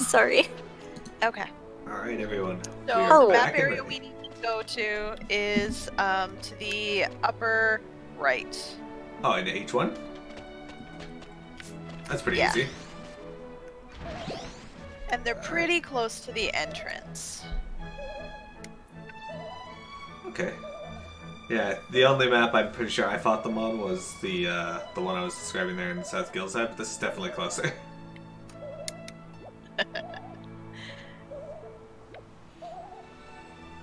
Sorry. Okay. Alright, everyone. So the map back and area ready. we need to go to is to the upper right. Oh, in H1? That's pretty Yeah. easy. And they're pretty close to the entrance. Okay. Yeah, the only map I'm pretty sure I fought them on was the one I was describing there in South Gilside, but this is definitely closer.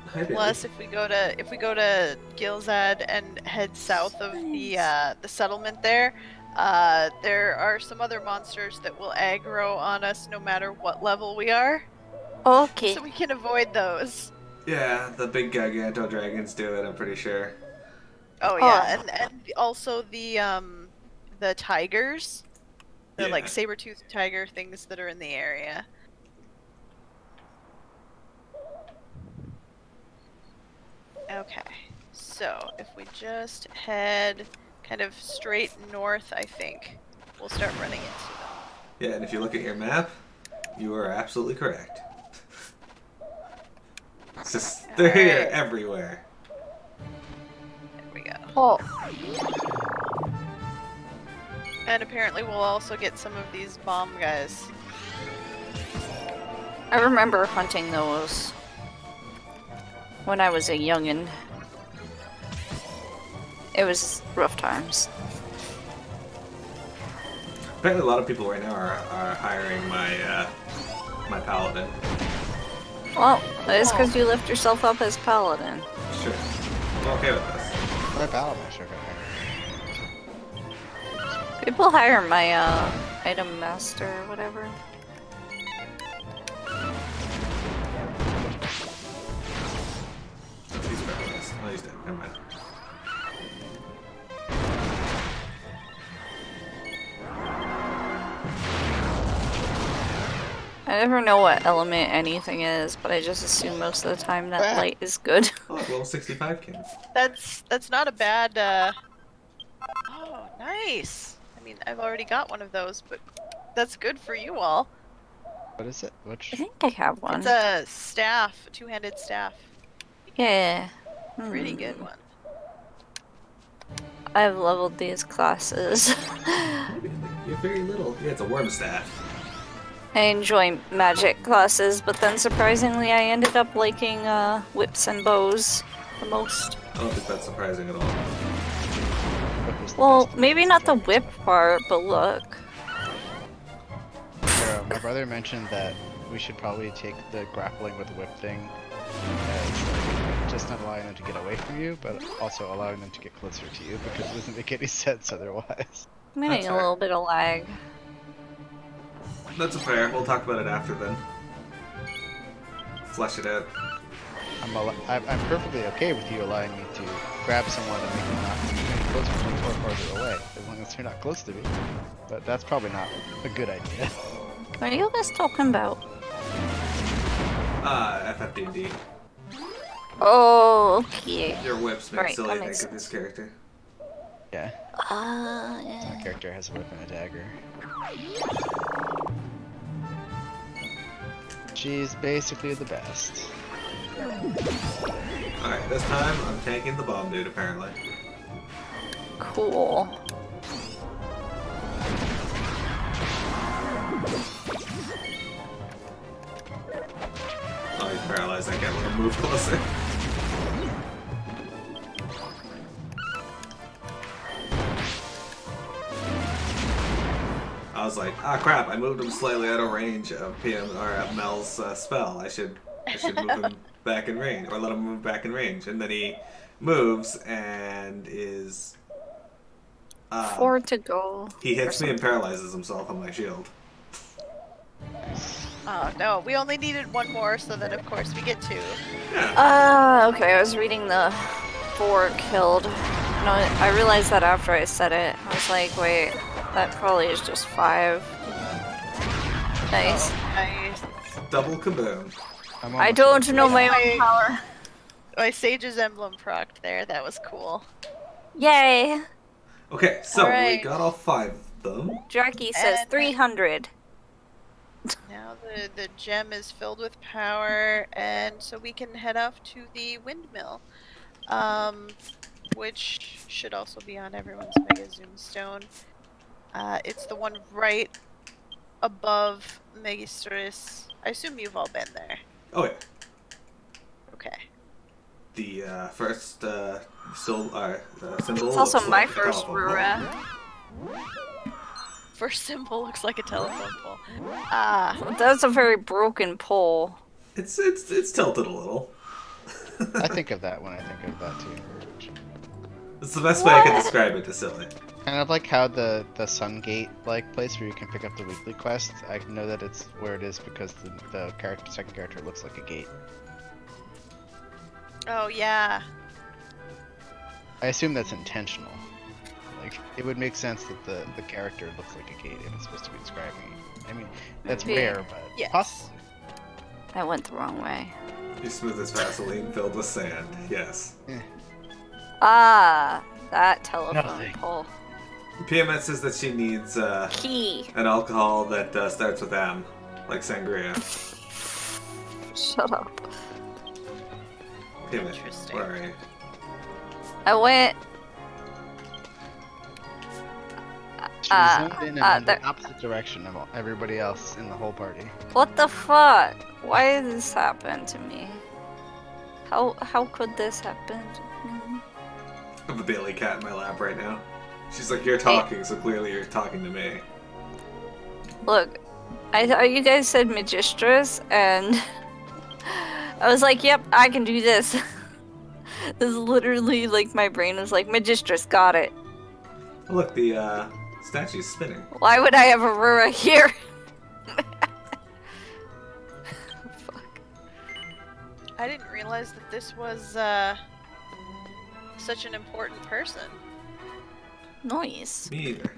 Hi, Bailey. Plus, if we go to Gilzad and head south of the settlement there are some other monsters that will aggro on us no matter what level we are. Okay. So we can avoid those. Yeah, the big Giganto dragons do it, I'm pretty sure. Oh yeah, and also the tigers, the like saber-toothed tiger things that are in the area. Okay, so if we just head kind of straight north, I think we'll start running into them. Yeah, and if you look at your map, you are absolutely correct. It's just, they're here everywhere. There we go. Oh. And apparently we'll also get some of these bomb guys. I remember hunting those when I was a youngin'. It was rough times. Apparently a lot of people right now are hiring my my paladin. Well, it's because you lift yourself up as paladin. Sure. I'm okay with this. My paladin should go People hire my item master or whatever. He's paralyzed. Oh, he's dead. Never mind. I never know what element anything is, but I just assume most of the time that light is good. Oh, level 65 king. That's not a bad. Oh, nice. I mean, I've already got one of those, but that's good for you all. What is it? Which? I think I have one. It's a staff, a two-handed staff. Yeah. Pretty good one. I've leveled these classes. You're very little. Yeah, it's a worm staff. I enjoy magic classes, but then surprisingly I ended up liking whips and bows the most. I don't think that's surprising at all. Well, maybe not the whip part, but look. My brother mentioned that we should probably take the grappling with the whip thing as just not allowing them to get away from you, but also allowing them to get closer to you, because it doesn't make any sense otherwise. I'm getting a little bit of lag. That's fair. We'll talk about it after then. Flesh it out. I'm perfectly okay with you allowing me to grab someone and make them not any closer to me or farther away, as long as they're not close to me. But that's probably not a good idea. What are you guys talking about? FFD&D. Oh, okay. Your whips make Right, silly that think makes of this character. Yeah. Yeah. My character has a whip and a dagger. She's basically the best. Alright, this time I'm tanking the bomb dude, apparently. Cool. Oh, he's paralyzed. I can't let him move closer. I was like, ah, crap! I moved him slightly out of range of Mel's spell. I should move him back in range, or let him move back in range. And then he moves and is 4 to go. He hits me and paralyzes himself on my shield. Oh no, we only needed one more, so then of course we get 2. Okay, I was reading the 4 killed. No, I realized that after I said it. I was like, wait, that probably is just 5. Nice. Oh, nice. Double kaboom. I don't know my own power. My Sage's emblem procced there, that was cool. Yay! Okay, so we Alright. got all 5 of them. Jackie says 300. Now the gem is filled with power, and so we can head off to the windmill, which should also be on everyone's Mega Zoom Stone. It's the one right above Megistoris. I assume you've all been there. Oh yeah. Okay. The first symbol. It's also looks my like a first telephone pole. Rura. First symbol looks like a telephone pole. That's a very broken pole. It's tilted a little. I think of that when I think of that too. It's the best way I can describe it to silly. Kind of like how the Sun Gate like place where you can pick up the weekly quest. I know that it's where it is because the second character looks like a gate. Oh yeah. I assume that's intentional. Like it would make sense that the character looks like a gate if it's supposed to be describing. I mean, that's Maybe. rare, but Yes. possible. I went the wrong way. You smooth as Vaseline filled with sand. Yes. Ah, that telephone Nothing. pole. PMS says that she needs Key. an alcohol that starts with M, like sangria. Shut up. PMS, Interesting. where are you? I went. She zoomed in and there- the opposite direction of everybody else in the whole party. What the fuck? Why did this happen to me? How could this happen? I have a Bailey cat in my lap right now. She's like, you're talking, so clearly you're talking to me. Look, I thought you guys said Magistress, and I was like, yep, I can do this. This is literally like my brain was like, Magistress, got it. Oh, look, the statue's spinning. Why would I have a Rura here? Fuck. I didn't realize that this was such an important person. Noise. Me either.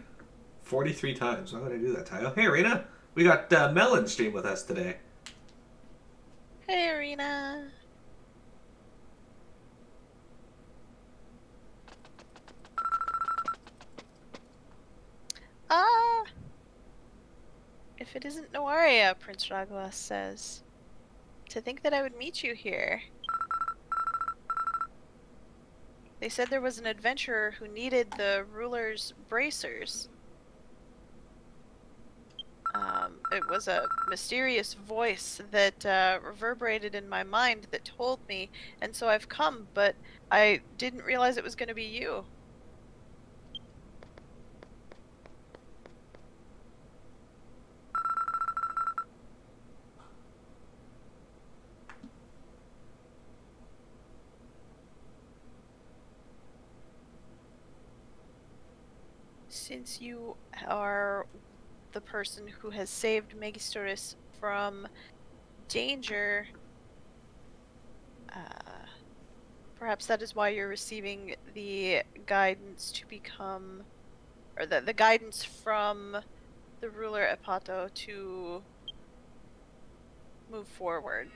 43 times. Why would I do that, Tayo? Hey, Arena! We got Melon stream with us today. Hey, Arena. If it isn't Nawaria, Prince Raguas says. To think that I would meet you here. They said there was an adventurer who needed the ruler's bracers. It was a mysterious voice that reverberated in my mind that told me, and so I've come, but I didn't realize it was going to be you. Since you are the person who has saved Megistoris from danger, perhaps that is why you're receiving the guidance to become, or the guidance from the ruler Epato to move forward.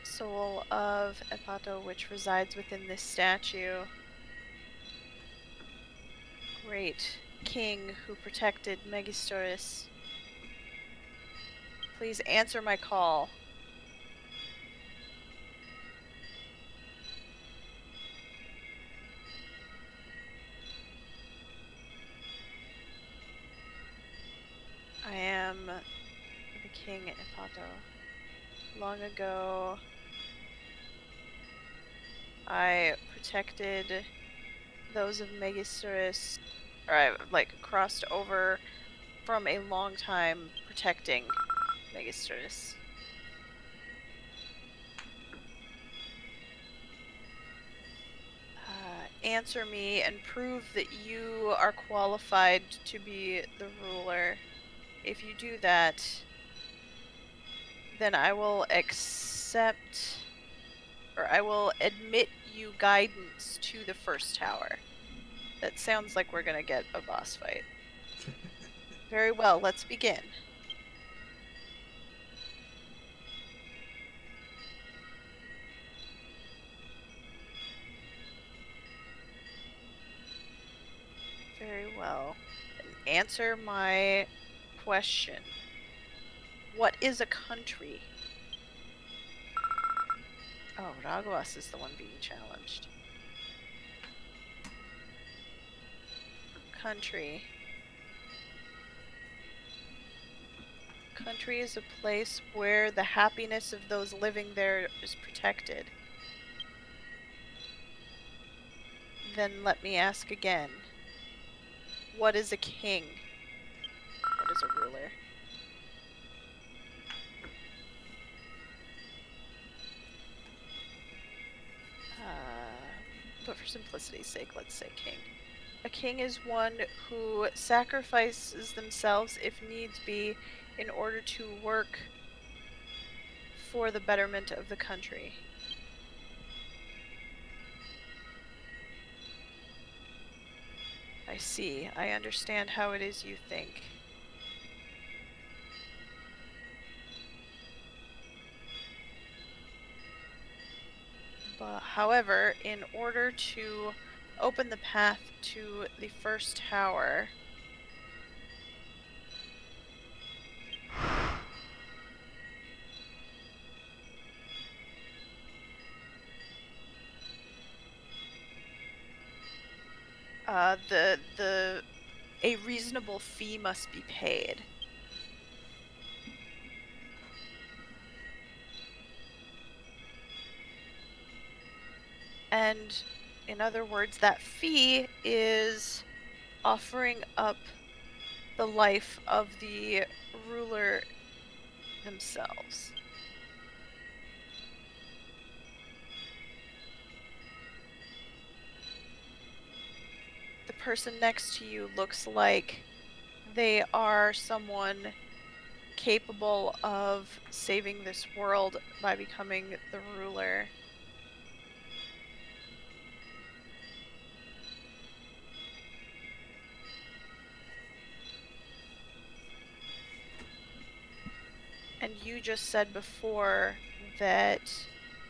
Soul of Epato, which resides within this statue. Great king who protected Megistoris. Please answer my call. I am the king Epato. Long ago, I protected those of Megistoris, or I crossed over from a long time protecting Megistoris. Answer me and prove that you are qualified to be the ruler. If you do that, then I will accept, or I will admit you guidance to the first tower. That sounds like we're gonna get a boss fight. Very well, let's begin. Very well. Answer my question. What is a country? Oh, Raguas is the one being challenged. Country. Country is a place where the happiness of those living there is protected. Then let me ask again. What is a king? What is a ruler? But for simplicity's sake, let's say king. A king is one who sacrifices themselves, if needs be, in order to work for the betterment of the country. I see. I understand how it is you think. But, however, in order to open the path to the first tower, a reasonable fee must be paid. And in other words, that fee is offering up the life of the ruler themselves. The person next to you looks like they are someone capable of saving this world by becoming the ruler. And you just said before that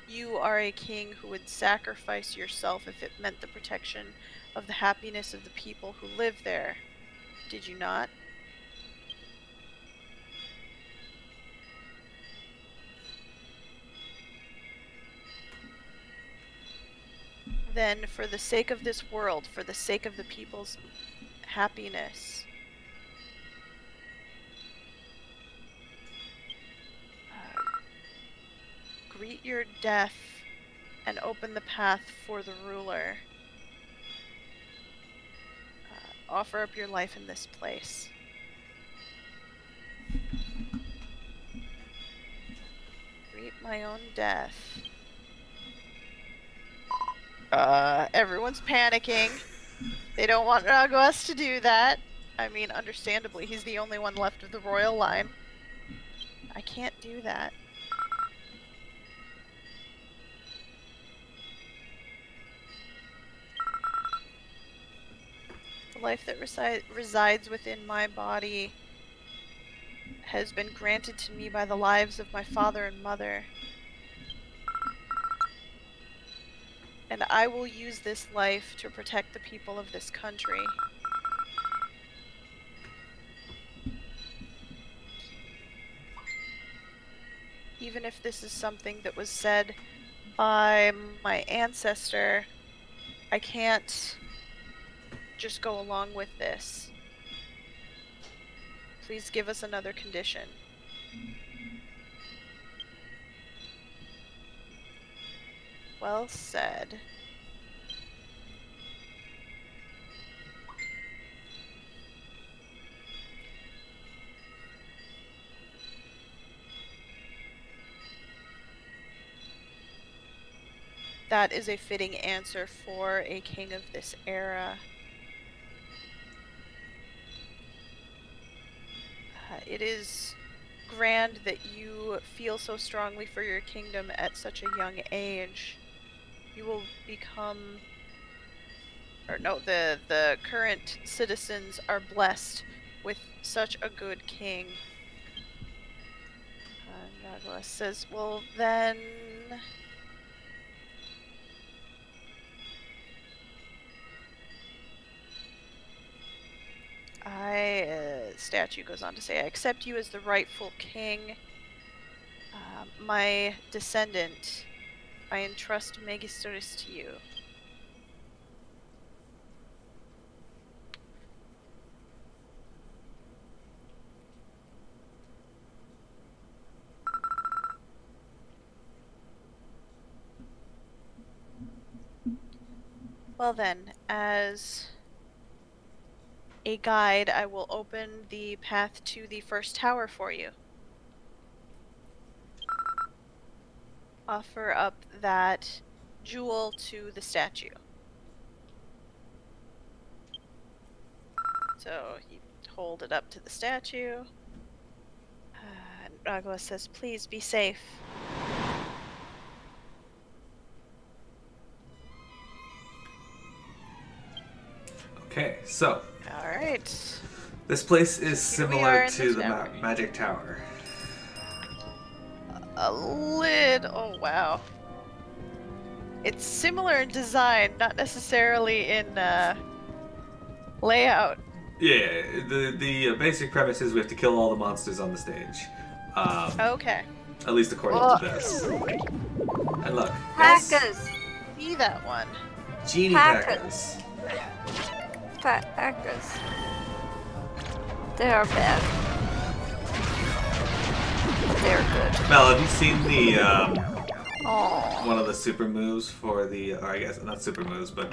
you are a king who would sacrifice yourself if it meant the protection of the happiness of the people who live there. Did you not? Then, for the sake of this world, for the sake of the people's happiness, greet your death and open the path for the ruler. Offer up your life in this place. Greet my own death. Everyone's panicking. They don't want Raguas to do that. I mean, understandably, he's the only one left of the royal line. I can't do that. The life that resides within my body has been granted to me by the lives of my father and mother. And I will use this life to protect the people of this country. Even if this is something that was said by my ancestor, I can't just go along with this. Please give us another condition. Well said. That is a fitting answer for a king of this era. It is grand that you feel so strongly for your kingdom at such a young age. You will become, or no, the current citizens are blessed with such a good king. Raguas says, well then, statue goes on to say, I accept you as the rightful king. My descendant, I entrust Megistoris to you. Well then, as a guide, I will open the path to the first tower for you. Offer up that jewel to the statue. So you hold it up to the statue. And Raguas says, please be safe. Okay, so Alright. this place is Here we are similar in to the the tower. magic tower. A lid. Oh wow. It's similar in design, not necessarily in layout. Yeah, the basic premise is we have to kill all the monsters on the stage. Okay. At least according Oh. to this. And look, Packers! See that one. genie Packers. packers. Packers. They are bad. But they're good. Mel, have you seen the Oh. one of the super moves for the, or I guess not super moves, but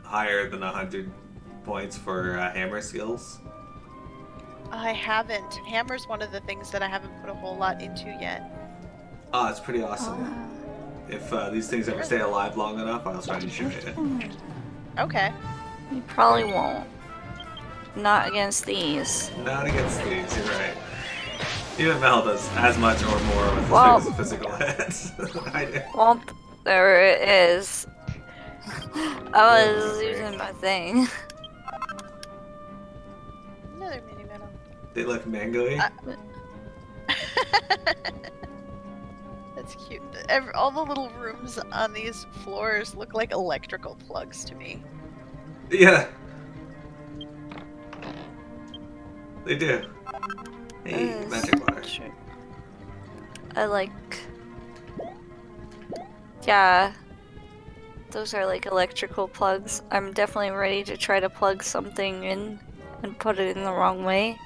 higher than 100 points for hammer skills? I haven't. Hammer's one of the things that I haven't put a whole lot into yet. Oh, it's pretty awesome. If these things ever stay alive long enough, I'll try to shoot it. Okay. You probably won't. Not against these. Not against these, you're right. Even Mel does as much or more with Well- his physical hits. I do. Well, there it is. I was using my thing. Another mini metal. They look mango-y. That's cute. All the little rooms on these floors look like electrical plugs to me. Yeah. They do. Hey, magic water. Sure. I like. Yeah. Those are like electrical plugs. I'm definitely ready to try to plug something in and put it in the wrong way.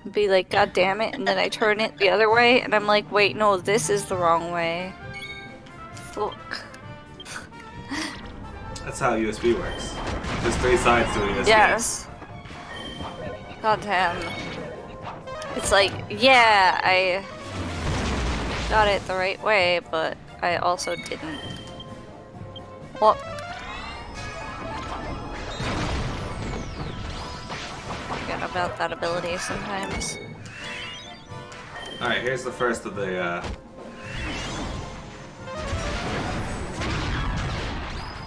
And be like, God damn it, and then I turn it the other way, and I'm like, wait, no, this is the wrong way. Fuck. That's how USB works. There's 3 sides to a USB. Yes. God damn. It's like, yeah, I got it the right way, but I also didn't. What? Forget about that ability sometimes. Alright, here's the first of the,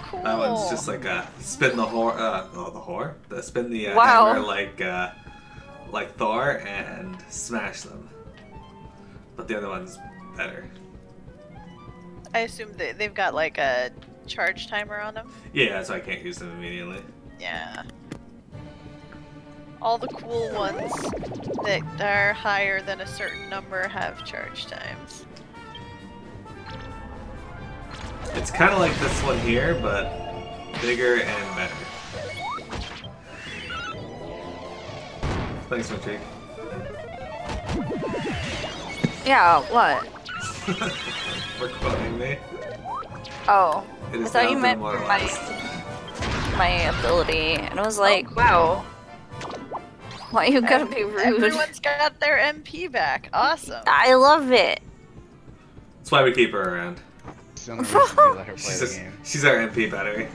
Cool. that one's just like, spin the whore? Spin the, Wow. hammer like Thor and smash them. But the other one's better. I assume they've got like a charge timer on them. Yeah, so I can't use them immediately. Yeah. All the cool ones that are higher than a certain number have charge times. It's kind of like this one here, but bigger and better. Thanks, Matrique. Yeah, what? For quoting me. Oh. It I is thought now you meant for my ability, and I was like, wow. Why you gotta be rude? Everyone's got their MP back. Awesome. I love it. That's why we keep her around. It's the only reason we let her play the game. She's our MP battery.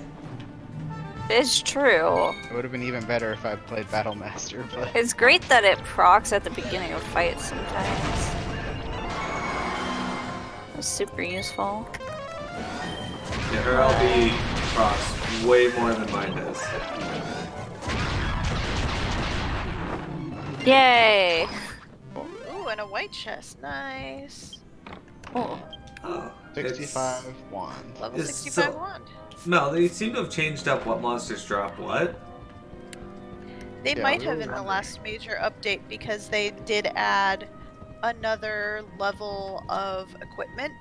It's true. It would have been even better if I played Battle Master, but It's great that it procs at the beginning of fights sometimes. It's super useful. Yeah, her LB procs way more than mine does. Yay! Ooh, and a white chest. Nice. Oh. Oh, 65 wand. Level It's 65 so- wand. No, they seem to have changed up what monsters drop what. They Yeah, might we have were in the wondering. last major update because they did add another level of equipment.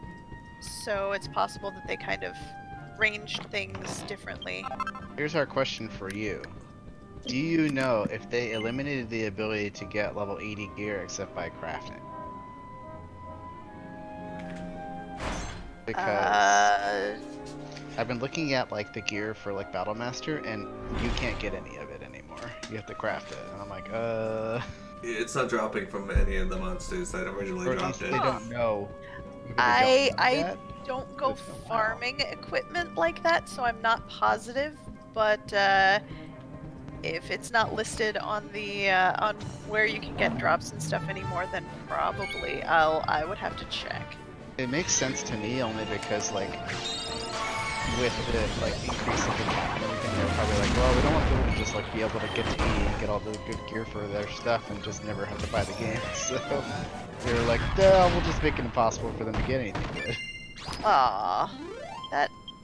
So it's possible that they kind of ranged things differently. Here's our question for you. Do you know if they eliminated the ability to get level 80 gear except by crafting? Because I've been looking at like the gear for like Battle Master, and you can't get any of it anymore. You have to craft it, and I'm like, It's not dropping from any of the monsters that originally or at dropped least it. they don't know. Maybe they don't know I yet. don't go There's no how. farming equipment like that, so I'm not positive. But if it's not listed on the on where you can get drops and stuff anymore, then probably I would have to check. It makes sense to me only because like with the like increase of the cap and everything, they're probably like, well, we don't want people to just like be able to get to 80 and get all the good gear for their stuff and just never have to buy the game. So they're like, no, we'll just make it impossible for them to get anything good. Aw,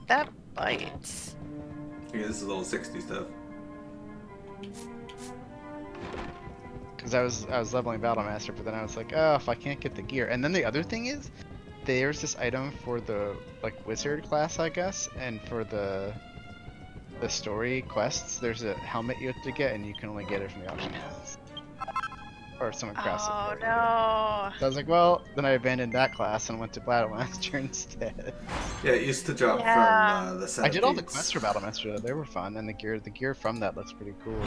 that bites. Yeah, this is old 60 stuff. Because I was leveling Battle Master, but then I was like, oh, if I can't get the gear. And then the other thing is, there's this item for the like wizard class, I guess, and for the story quests, there's a helmet you have to get, and you can only get it from the auction house. Or someone crafts it Oh for you. no. So I was like, well, then I abandoned that class and went to Battle Master instead. Yeah, it used to drop Yeah. from the set I of did all the beats. quests for Battle Master though, they were fun, and the gear from that looks pretty cool.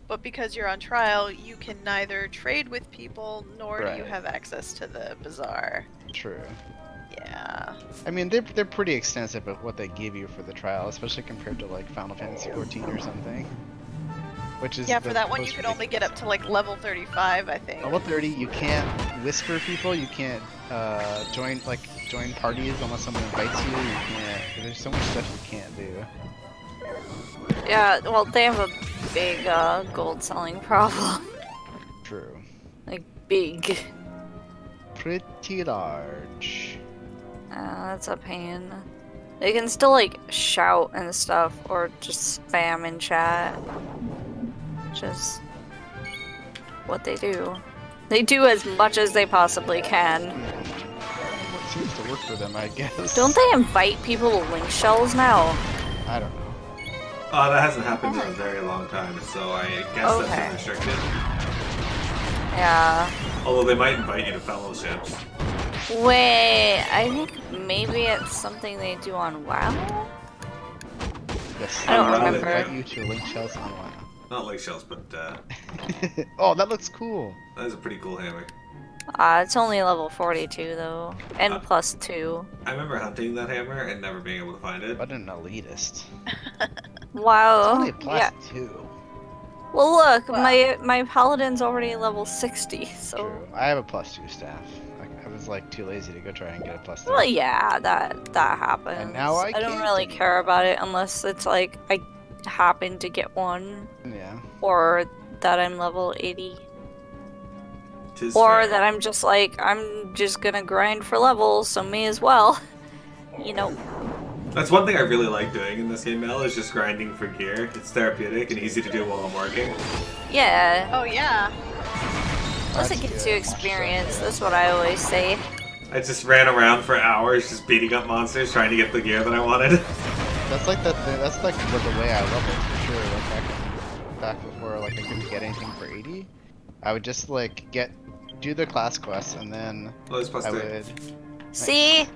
But because you're on trial, you can neither trade with people nor do you Right. have access to the bazaar. But true. Yeah. I mean, they're pretty extensive at what they give you for the trial, especially compared to like Final Fantasy 14 or something. Which is Yeah, for the that one you most can only get up to like level 35, I think. Level 30, you can't whisper people, you can't join parties unless someone invites you, you can't, there's so much stuff you can't do. Yeah, well, they have a big gold selling problem. True. Like, big. Pretty large. That's a pain. They can still, like, shout and stuff, or just spam in chat. Which is what they do. They do as much as they possibly can. What seems to work for them, I guess. Don't they invite people to link shells now? I don't know. Oh, that hasn't happened in a very long time, so I guess Okay. that's restricted. Yeah. Although they might invite you to fellowships. Wait, I think maybe it's something they do on WoW? Yes, I don't I'd rather remember. invite you to link shells on WoW. Not lake shells, but Oh, that looks cool. that is a pretty cool hammer. It's only level 42 though, and +2. I remember hunting that hammer and never being able to find it. What an elitist. Wow. It's only a Yeah. plus 2. Well, look, Wow. my paladin's already level 60, so. True. I have a plus 2 staff. I was like too lazy to go try and get a plus 3. Well, yeah, that happens. And now I don't can't really anymore. care about it unless it's like I happen to get one, Yeah. or that I'm level 80, 'Tis or fair. that I'm just like I'm just gonna grind for levels, so may as well. You know. That's one thing I really like doing in this game, Mel, is just grinding for gear. It's therapeutic and easy to do while I'm working. Yeah. Oh yeah. Plus it That's gets good. you experience. That's what I always say. I just ran around for hours just beating up monsters trying to get the gear that I wanted. That's like that's like the way I leveled for sure. Like back before like I couldn't get anything for 80, I would just like do the class quests and then Oh, it's plus I 3. would See?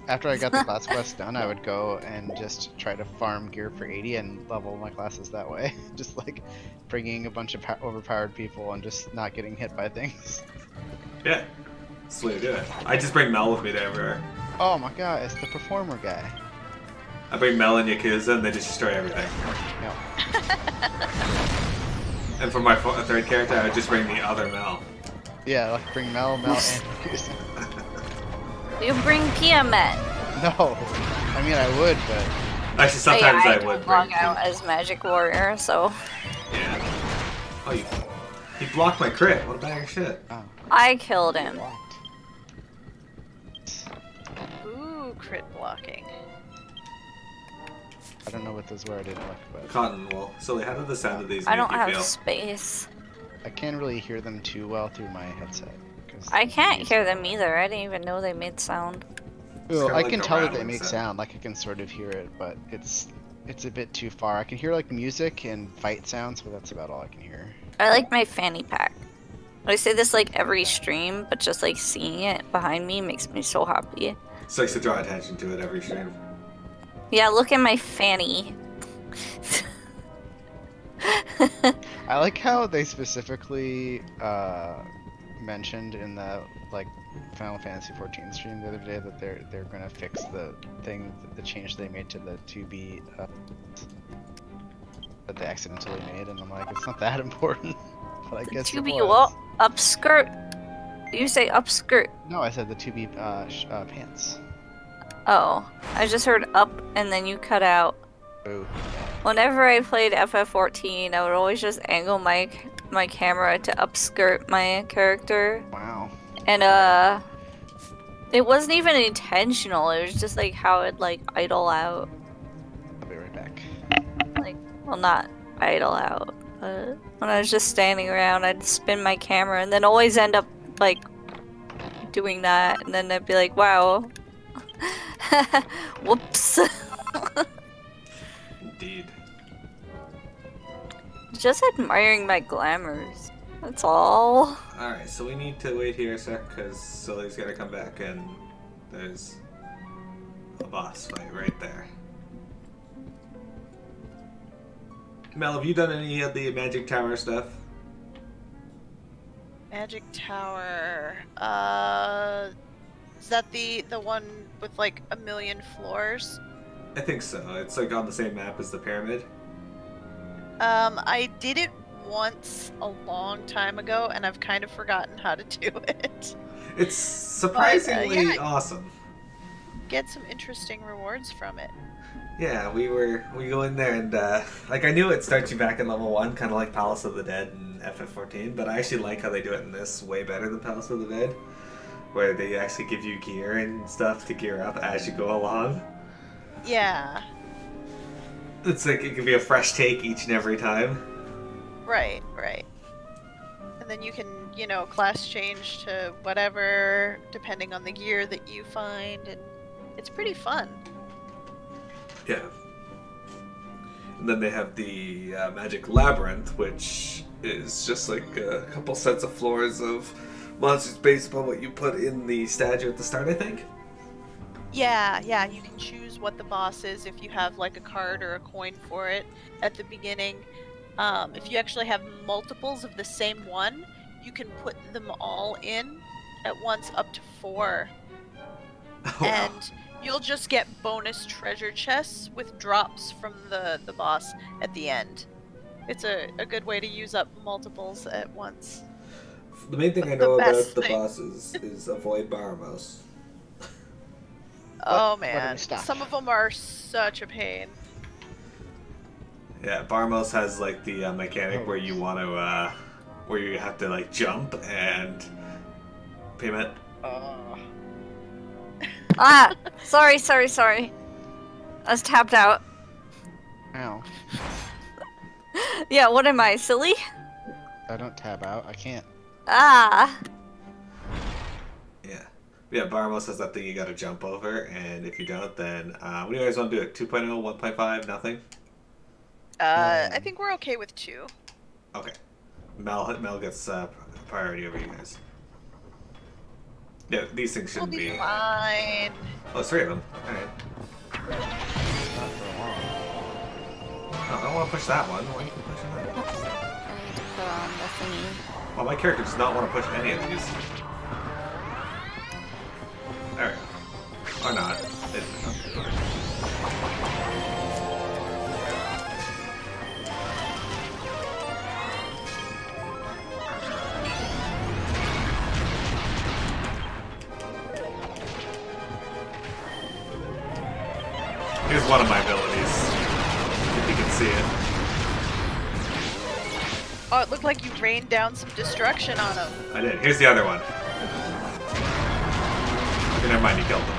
after I got the class quest done, I would go and just try to farm gear for 80 and level my classes that way. Just like bringing a bunch of overpowered people and just not getting hit by things. Yeah. That's the way to do it. I just bring Mel with me to everywhere. Oh my god, it's the performer guy. I bring Mel and Yakuza and they just destroy everything. No. And for my third character, I would just bring the other Mel. Yeah, like bring Mel, and You bring Piamet. No. I mean I would, but Actually, sometimes I I don't would log bring out as Magic Warrior, so Yeah. Oh, he blocked my crit. What a bag of shit. oh, I killed him. blocked. Ooh, crit blocking. I don't know what those were. I didn't look, but Cotton wool. So how did the sound of these I make don't you have feel? space. I can't really hear them too well through my headset. 'Cause I can't these hear are- them either. I didn't even know they made sound. Well, kinda I like can a tell that they rattling make sound. sound. Like I can sort of hear it, but it's a bit too far. I can hear like music and fight sounds, but that's about all I can hear. I like my fanny pack. I say this like every stream, but just like seeing it behind me makes me so happy. So likes to draw attention to it every stream. Yeah, look at my fanny. I like how they specifically mentioned in the like Final Fantasy 14 stream the other day that they're gonna fix the change they made to the 2B that they accidentally made, and I'm like, it's not that important. But I guess To it be was. what? Upskirt? You say upskirt. No, I said the 2B pants. Oh, I just heard up and then you cut out. Boo. Whenever I played FF14, I would always just angle my camera to upskirt my character. Wow. And it wasn't even intentional. It was just like how it'd like idle out. I'll be right back. Like, well, not idle out, but when I was just standing around, I'd spin my camera and then always end up like doing that, and then I'd be like, wow. Whoops. Indeed. Just admiring my glamours. That's all. Alright, so we need to wait here a sec, because Sully's gotta come back, and there's a boss fight right there. Mel, have you done any of the Magic Tower stuff? Magic Tower. Is that the one with like 1,000,000 floors? I think so. It's like on the same map as the pyramid. I did it once a long time ago, and I've kind of forgotten how to do it. It's surprisingly yeah. awesome. Get some interesting rewards from it. Yeah, we go in there and like I knew it starts you back in level 1, kind of like Palace of the Dead and FF14, but I actually like how they do it in this way better than Palace of the Dead, where they actually give you gear and stuff to gear up as you go along. Yeah. It's like it can be a fresh take each and every time. Right. And then you can, class change to whatever, depending on the gear that you find, and it's pretty fun. Yeah. And then they have the Magic Labyrinth, which is just like a couple sets of floors of monsters based upon what you put in the statue at the start, I think. Yeah, you can choose what the boss is if you have like a card or a coin for it at the beginning. If you actually have multiples of the same one, you can put them all in at once, up to 4. Oh, wow. And you'll just get bonus treasure chests with drops from the boss at the end. It's a good way to use up multiples at once. The main thing I The know about best the thing. bosses is avoid Baramos. Oh What do we man, stop? some of them are such a pain. Yeah, Barmos has like the mechanic where you want to, where you have to like jump and payment. Ah, sorry. I was tapped out. Ow. Yeah, what am I, silly? I don't tab out. I can't. Ah. Yeah, Barmos has that thing you got to jump over, and if you don't, then what do you guys want to do? 2.0, 1.5, nothing. I think we're okay with 2. Okay, Mel gets priority over you guys. Yeah, these things We'll shouldn't be be. fine. Oh, 3 of them. All right. Not for long. No, I don't want to push that one. Why are you pushing that? I need to put on the thingy. Well, my character does not want to push any of these. There we go. Or not. Here's one of my abilities. If you can see it. Oh, it looked like you rained down some destruction on them. I did. Here's the other one. Okay, never mind, you killed them.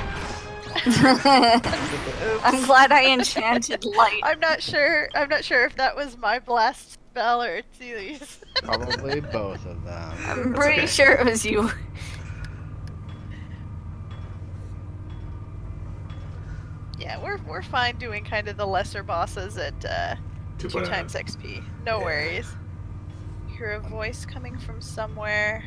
I'm glad I enchanted light. I'm not sure if that was my blast spell or Celi's. Probably both of them. I'm That's pretty okay. sure it was you. Yeah, we're fine doing kind of the lesser bosses at 2 times XP. No worries. Hear a voice coming from somewhere.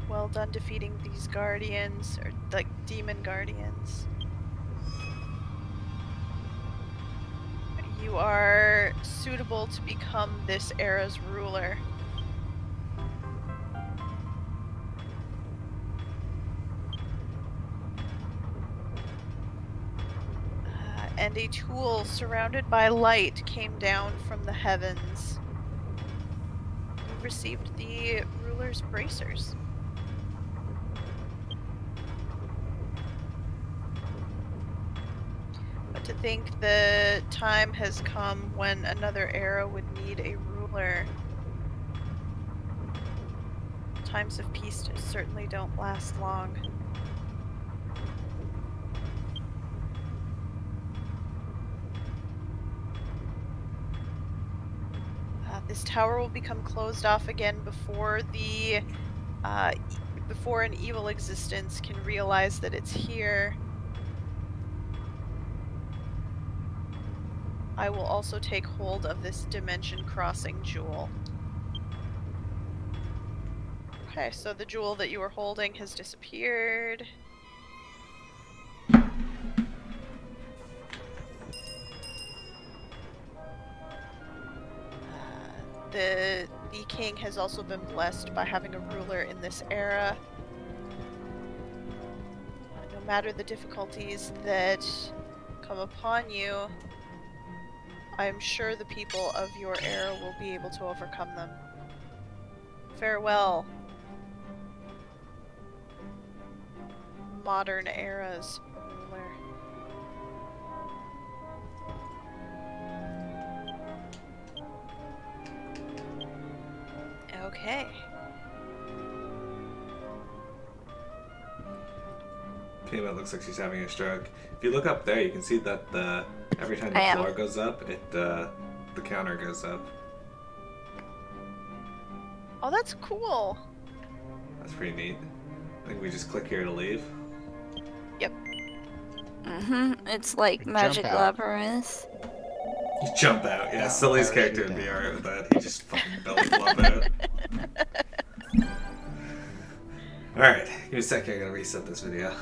Well done defeating these guardians, or like demon guardians. You are suitable to become this era's ruler. And a tool surrounded by light came down from the heavens. You received the ruler's bracers. But to think the time has come when another era would need a ruler. Times of peace certainly don't last long. This tower will become closed off again before the before an evil existence can realize that it's here. I will also take hold of this dimension crossing jewel. Okay, so the jewel that you were holding has disappeared. The king has also been blessed by having a ruler in this era. No matter the difficulties that come upon you, I am sure the people of your era will be able to overcome them. Farewell, modern era's ruler. Okay. Pima looks like she's having a stroke. If you look up there, you can see that every time the floor goes up, the counter goes up. Oh, that's cool. That's pretty neat. I think we just click here to leave. Yep. It's like We Magic jump out. Labyrinth. You jump out. Yeah, Yeah, Silly's parachute character would be down. alright with that. He just fucking belly flop out. Alright, give me a sec here. I gotta reset this video.